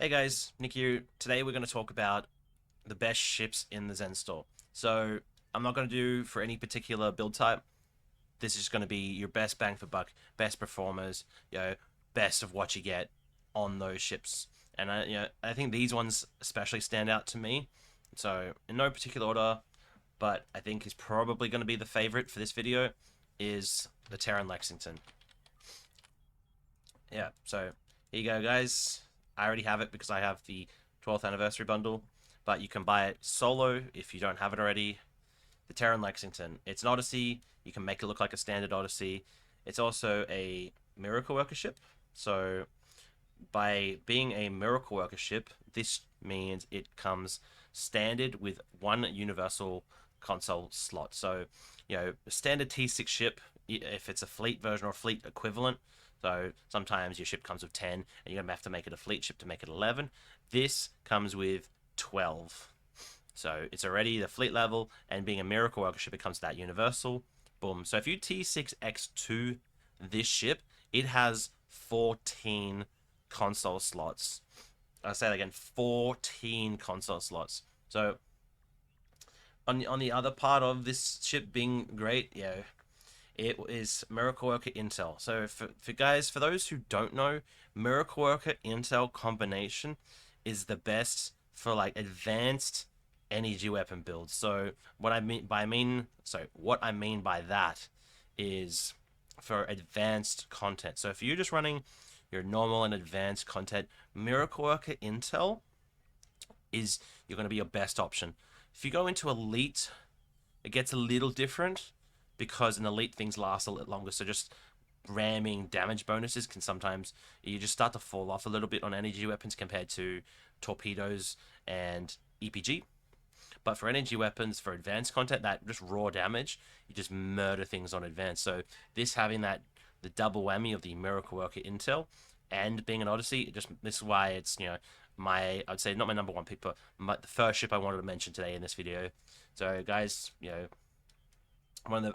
Hey guys, Nick here. Today we're going to talk about the best ships in the Zen store. So I'm not going to do for any particular build type. This is going to be your best bang for buck, best performers, best of what you get on those ships. And I think these ones especially stand out to me. So in no particular order, but I think is probably going to be the favorite for this video is the Teran Lexington. Yeah, so here you go, guys. I already have it because I have the 12th anniversary bundle, but you can buy it solo if you don't have it already. The Terran Lexington. It's an Odyssey. You can make it look like a standard Odyssey. It's also a Miracle Worker ship. So by being a Miracle Worker ship, this means it comes standard with one universal console slot. So, a standard T6 ship, if it's a fleet version or fleet equivalent, so sometimes your ship comes with 10 and you're going to have to make it a fleet ship to make it 11. This comes with 12. So it's already the fleet level, and being a Miracle Worker ship, it comes to that universal. Boom. So if you T6X2 this ship, it has 14 console slots. I'll say that again, 14 console slots. So on the other part of this ship being great, it is Miracle Worker Intel. So for guys, for those who don't know, Miracle Worker Intel combination is the best for like advanced energy weapon builds. So what I mean by that is for advanced content. So if you're just running your normal and advanced content, Miracle Worker Intel is you're going to be your best option. If you go into elite, it gets a little different because in elite things last a little longer. So just ramming damage bonuses can sometimes you just start to fall off a little bit on energy weapons compared to torpedoes and EPG. But for energy weapons, for advanced content, that just raw damage, you just murder things on advanced. So this having the double whammy of the Miracle Worker Intel and being an Odyssey, this is why it's I'd say not my number one pick, but the first ship I wanted to mention today in this video. So guys,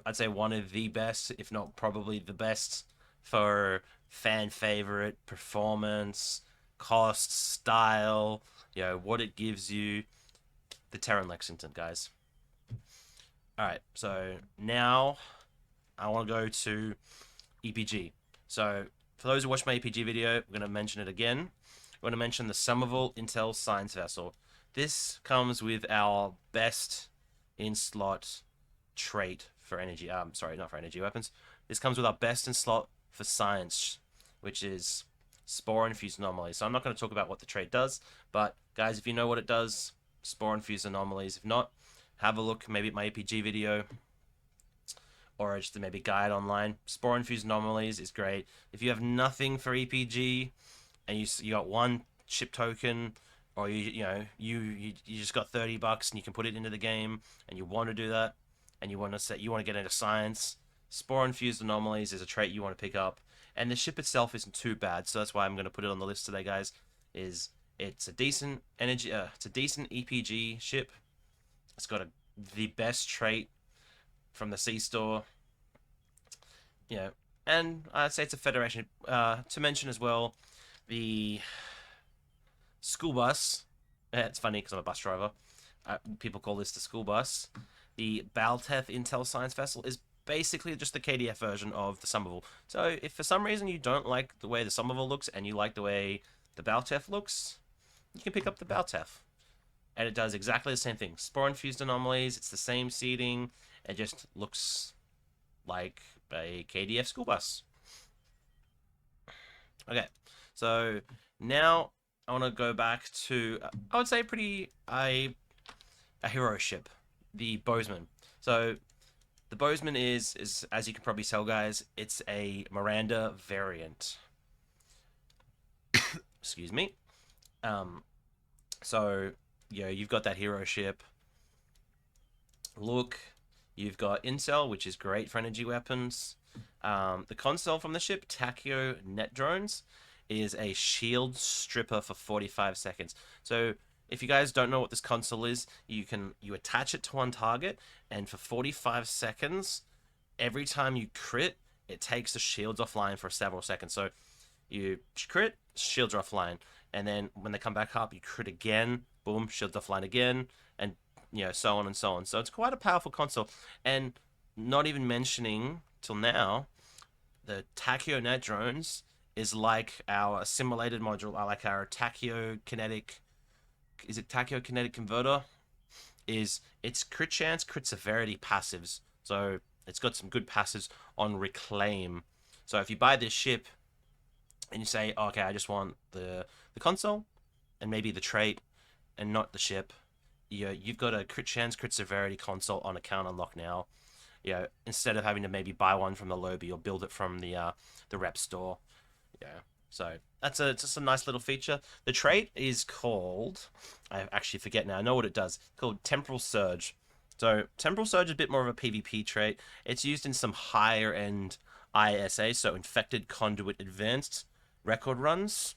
I'd say one of the best, if not probably the best, for fan favorite performance, cost, style, what it gives you. The Terran Lexington, guys. Alright, so now I want to go to EPG. So for those who watched my EPG video, we're going to mention it again. We're going to mention the Balth Intel Science Vessel. This comes with our best in-slot trait for energy. Sorry, not for energy weapons. This comes with our best in-slot for science, which is Spore-Infused Anomalies. So I'm not going to talk about what the trait does, but guys, if you know what it does, Spore-Infused Anomalies. If not, have a look maybe at my EPG video or just maybe guide online. Spore-Infused Anomalies is great. If you have nothing for EPG and you got one ship token, or you just got $30 and you can put it into the game and you want to do that and you want to get into science, Spore-Infused Anomalies is a trait you want to pick up. And the ship itself isn't too bad, so that's why I'm going to put it on the list today, guys. It's a decent it's a decent EPG ship. It's got the best trait from the C store. And I'd say it's a Federation. To mention as well, the school bus. It's funny because I'm a bus driver. People call this the school bus. The Balth Intel Science Vessel is basically just the KDF version of the Somerville. So if for some reason you don't like the way the Somerville looks and you like the way the Balth looks, you can pick up the Balth. And it does exactly the same thing. Spore-Infused Anomalies, it's the same seating, it just looks like a KDF school bus. Okay, so now I want to go back to, I would say a hero ship, the Bozeman. So the Bozeman is, as you can probably tell, guys, it's a Miranda variant. Excuse me. So you've got that hero ship look. You've got Insel, which is great for energy weapons. The console from the ship, Tachyo Net Drones, is a shield stripper for 45 seconds. So if you guys don't know what this console is, you attach it to one target, and for 45 seconds, every time you crit, it takes the shields offline for several seconds. So you crit, shields are offline. And then when they come back up, you crit again, boom, shields offline again, and so on and so on. So it's quite a powerful console. And not even mentioning till now, the tachyonet drones is like our assimilated module, like our tachyokinetic. Is it tachyokinetic converter? Is its crit chance, crit severity passives. So it's got some good passives on reclaim. So if you buy this ship and you say, oh, okay, I just want the console and maybe the trait and not the ship, you've got a crit chance, crit severity console on account unlock now. Instead of having to maybe buy one from the lobby or build it from the rep store. Yeah. So that's just a nice little feature. The trait is called, I actually forget now. I know what it does. It's called Temporal Surge. So Temporal Surge is a bit more of a PvP trait. It's used in some higher end ISA, so Infected Conduit Advanced record runs.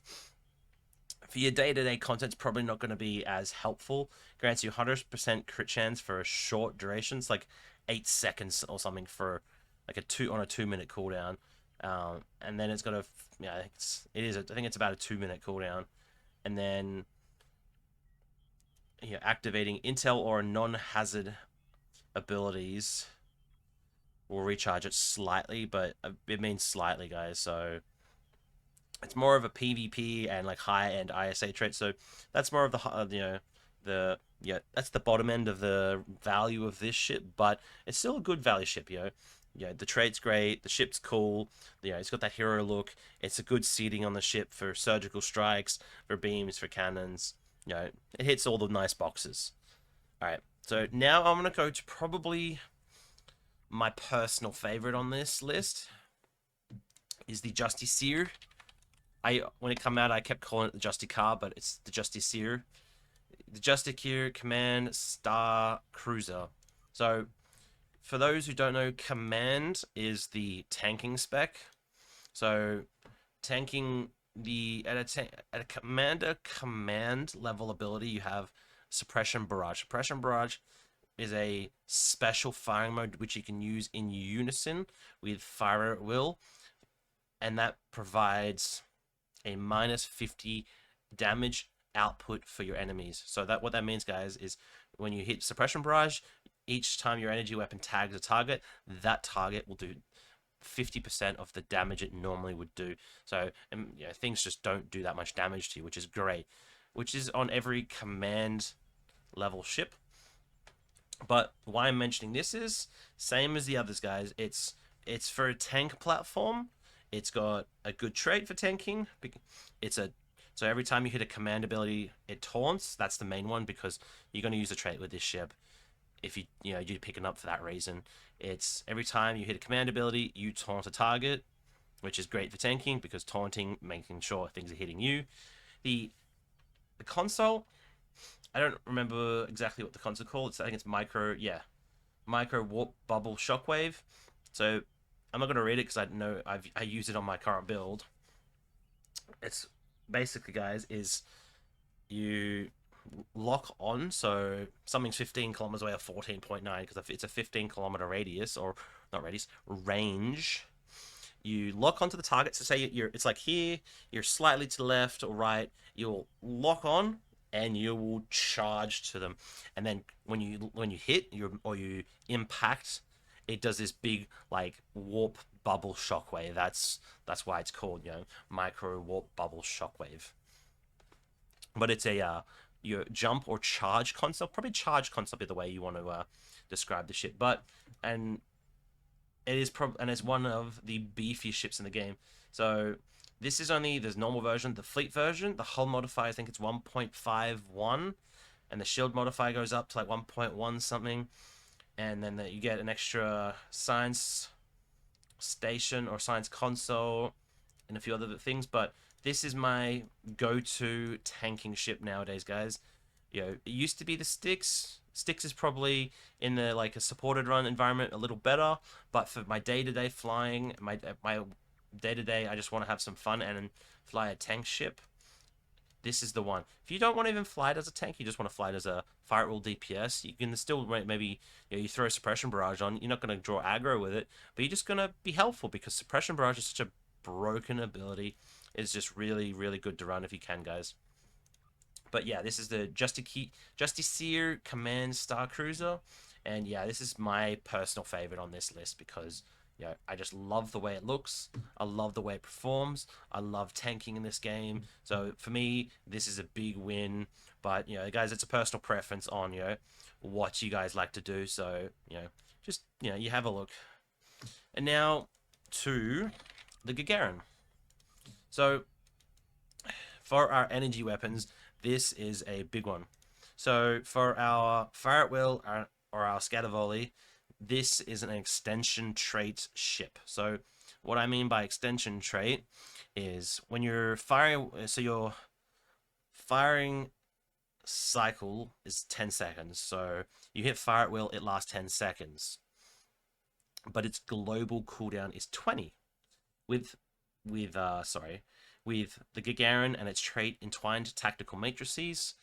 For your day-to-day content, it's probably not going to be as helpful. Grants you 100% crit chance for a short duration. It's like 8 seconds or something for like a 2-minute cooldown. And then it's got a I think it's about a 2-minute cooldown, and then activating Intel or non-hazard abilities will recharge it slightly, but it means slightly, guys. So it's more of a PvP and like high-end ISA trait. So that's more of that's the bottom end of the value of this ship, but it's still a good value ship, the trade's great, the ship's cool, it's got that hero look, it's a good seating on the ship for surgical strikes, for beams, for cannons, it hits all the nice boxes. Alright, so now I'm going to go to probably my personal favorite on this list, is the Justiciar. When it came out, I kept calling it the Justicar, but it's the Justiciar. The Justiciar Command Star Cruiser. So, for those who don't know, Command is the tanking spec. So, tanking at a commander command level ability, you have Suppression Barrage. Suppression Barrage is a special firing mode which you can use in unison with Fire at Will, and that provides a minus 50 damage output for your enemies. So what that means, guys, is when you hit Suppression Barrage, each time your energy weapon tags a target, that target will do 50% of the damage it normally would do. So things just don't do that much damage to you, which is great. Which is on every command level ship. But why I'm mentioning this is same as the others, guys. It's for a tank platform. It's got a good trait for tanking. So every time you hit a command ability, it taunts. That's the main one because you're going to use a trait with this ship. If you're picking up for that reason, it's every time you hit a command ability, you taunt a target, which is great for tanking because taunting, making sure things are hitting you. The console, I don't remember exactly what the console called. I think it's micro warp bubble shockwave. So I'm not going to read it because I know I use it on my current build. It's basically, guys, is you lock on, so something's 15 kilometers away or 14.9 because if it's a 15-kilometer radius, or not radius, range, you lock onto the target. So say it's like here, you're slightly to the left or right, you'll lock on and you will charge to them, and then when you hit or you impact, it does this big like warp bubble shockwave. That's why it's called micro warp bubble shockwave. But it's a your jump or charge concept. Probably charge concept is the way you want to describe the ship. And it is and it's one of the beefiest ships in the game. So this is only the normal version, the fleet version. The hull modifier, I think it's 1.51, and the shield modifier goes up to like 1.1 something. And then you get an extra science station or science console and a few other things. But this is my go-to tanking ship nowadays, guys. It used to be the Styx. Styx is probably in the like a supported run environment a little better, but for my day-to-day flying, my day-to-day, I just want to have some fun and fly a tank ship. This is the one. If you don't want to even fly it as a tank, you just want to fly it as a fire at will DPS, you can still maybe you throw a suppression barrage on. You're not going to draw aggro with it, but you're just going to be helpful because suppression barrage is such a broken ability is just really, really good to run if you can, guys. But yeah, this is the Justiciar Command Star Cruiser, and yeah, this is my personal favorite on this list because I just love the way it looks. I love the way it performs. I love tanking in this game. So for me, this is a big win. But guys, it's a personal preference on what you guys like to do. So just you have a look. And now to the Gagarin. So for our energy weapons, this is a big one. So for our fire at will or our scatter volley, this is an extension trait ship. So what I mean by extension trait is when you're firing, so your firing cycle is 10 seconds. So you hit fire at will, it lasts 10 seconds. But its global cooldown is 20. With with the Gagarin and its trait entwined tactical matrices,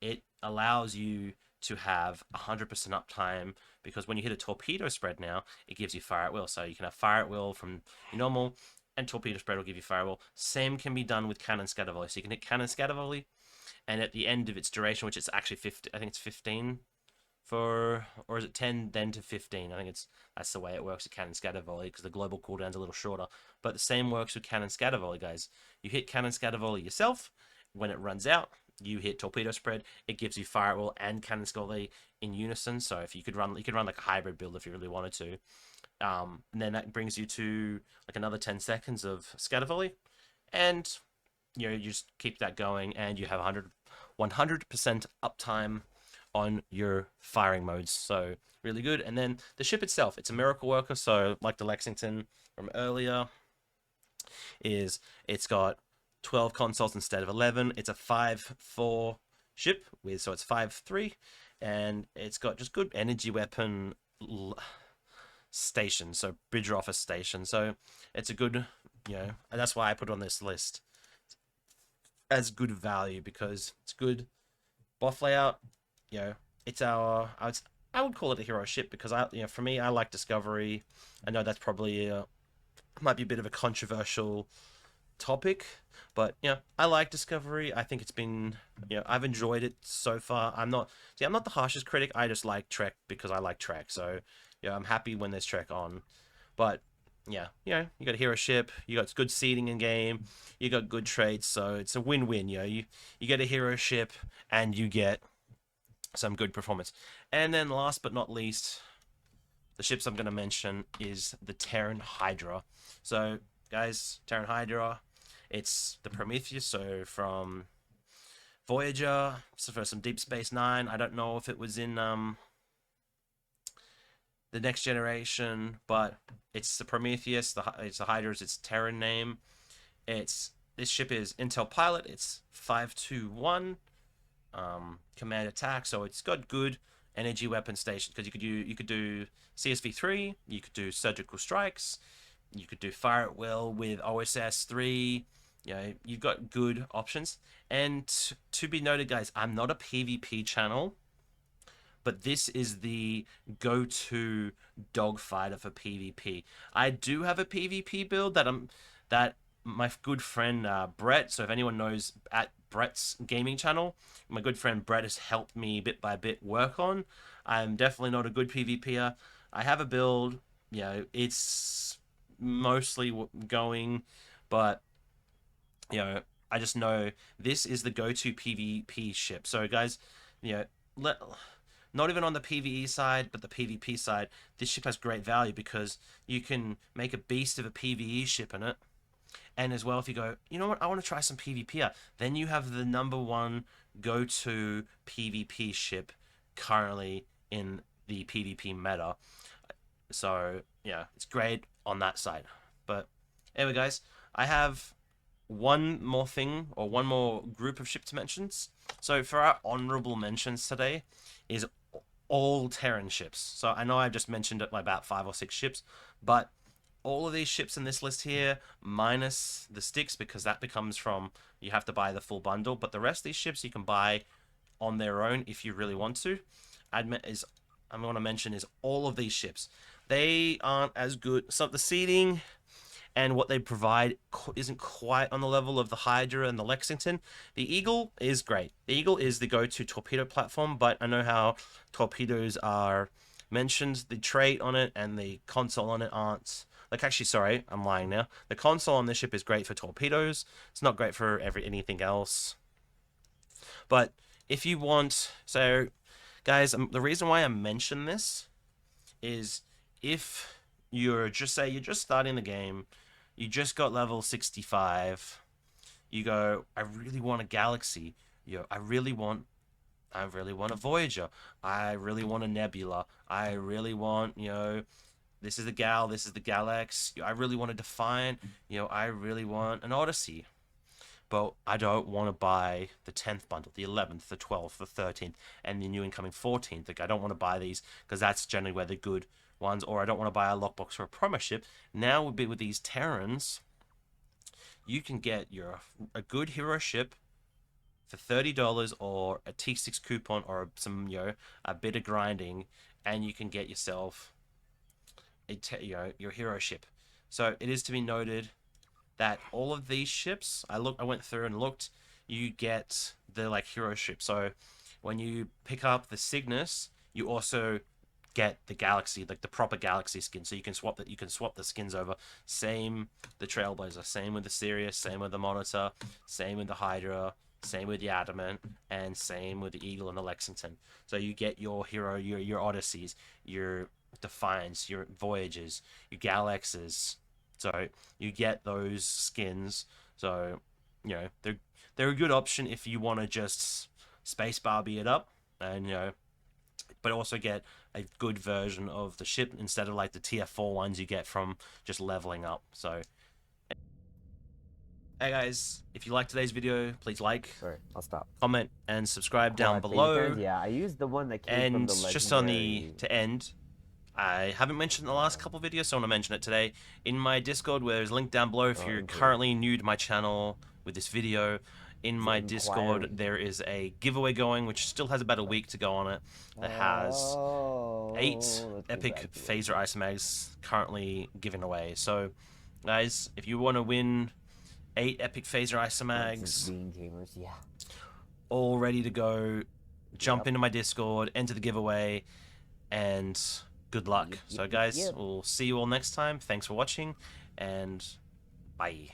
it allows you to have 100% uptime because when you hit a torpedo spread now, it gives you fire at will. So you can have fire at will from your normal, and torpedo spread will give you fire at will. Same can be done with cannon scatter volley. So you can hit cannon scatter volley, and at the end of its duration, which is actually 50, I think it's 15 for, or is it 10 then to 15? I think that's the way it works with cannon scatter volley because the global cooldown's a little shorter. But the same works with cannon scatter volley, guys. You hit cannon scatter volley yourself. When it runs out, you hit torpedo spread. It gives you fire at will and cannon scatter volley in unison. So if you could run like a hybrid build if you really wanted to. And then that brings you to like another 10 seconds of scatter volley, and you just keep that going, and you have 100% uptime on your firing modes. So really good. And then the ship itself, it's a miracle worker. So like the Lexington from earlier, it's got 12 consoles instead of 11. It's a 5-4 ship so it's 5-3, and it's got just good energy weapon station, so bridge office station. So it's a good, and that's why I put it on this list as good value because it's good buff layout. It's I would call it a hero ship because for me, I like Discovery. I know that's probably might be a bit of a controversial topic, but I like Discovery. I think it's been, I've enjoyed it so far. I'm not the harshest critic. I just like Trek because I like Trek. So I'm happy when there's Trek on. But you got a hero ship, you got good seating in game, you got good traits, so it's a win-win. You get a hero ship and you get some good performance. And then last but not least, the ships I'm going to mention is the Terran Hydra. So guys, Terran Hydra, it's the Prometheus, so from Voyager, so for some Deep Space Nine. I don't know if it was in the Next Generation, but it's the Prometheus. It's the Hydra's its Terran name. This ship is Intel pilot. It's 521 command attack, so it's got good energy weapon stations because you could do CSV3, you could do surgical strikes, you could do fire at will with OSS3. You've got good options. And to be noted, guys, I'm not a PvP channel, but this is the go-to dogfighter for PvP. I do have a PvP build that my good friend Brett. So if anyone knows at Brett's gaming channel, my good friend Brett has helped me bit by bit work on. I'm definitely not a good PvPer. I have a build. It's mostly going, but I just know this is the go-to PvP ship. So guys, not even on the PvE side, but the PvP side, this ship has great value because you can make a beast of a PvE ship in it. And as well, if you go, you know what, I want to try some PvP out, then you have the #1 go-to PvP ship currently in the PvP meta. So, it's great on that side. But anyway, guys, I have one more thing, or one more group of ship to mention. So for our honorable mentions today is all Terran ships. So I know I've just mentioned it about 5 or 6 ships, but all of these ships in this list here, minus the sticks, because that becomes from, you have to buy the full bundle, but the rest of these ships you can buy on their own if you really want to. I'm going to mention is all of these ships. They aren't as good. So the seating and what they provide isn't quite on the level of the Hydra and the Lexington. The Eagle is great. The Eagle is the go-to torpedo platform, but I know how torpedoes are mentioned. The trait on it and the console on it aren't. Like, actually, sorry, I'm lying now. The console on this ship is great for torpedoes. It's not great for anything else. But if you want, so guys, the reason why I mention this is if you're just starting the game, you just got level 65, you go, I really want a galaxy. I really want a Voyager. I really want a Nebula. I really want, this is the Gal, this is the Galax. I really want to define, I really want an Odyssey. But I don't want to buy the 10th bundle, the 11th, the 12th, the 13th, and the new incoming 14th. Like, I don't want to buy these because that's generally where the good ones, or I don't want to buy a lockbox or a promo ship. Now would be with these Terrans, you can get a good hero ship for $30 or a T6 coupon or some, a bit of grinding, and you can get yourself your hero ship. So it is to be noted that all of these ships, I went through and looked, you get the hero ship. So when you pick up the Cygnus, you also get the Galaxy, the proper Galaxy skin. So you can swap the skins over. Same the Trailblazer, same with the Sirius, same with the Monitor, same with the Hydra, same with the Adamant, and same with the Eagle and the Lexington. So you get your hero, your Odysseys, your Defiance, your Voyagers, your Galaxes. So you get those skins. So, they're a good option if you want to just space Barbie it up, and but also get a good version of the ship instead of the tier 4 ones you get from just leveling up. So, hey guys, if you liked today's video, please like, Sorry, I'll stop. comment, and subscribe down below. Yeah, I used the one that came and from the legendary... just on to end, I haven't mentioned in the last couple videos, so I want to mention it today. In my Discord, where there's a link down below if you're currently new to my channel with this video, in my Discord, there is a giveaway going, which still has about a week to go on it, that has 8 epic phaser isomags currently given away. So, guys, if you want to win 8 epic phaser isomags, all ready to go, jump into my Discord, enter the giveaway, and good luck. So guys, we'll see you all next time. Thanks for watching, and bye.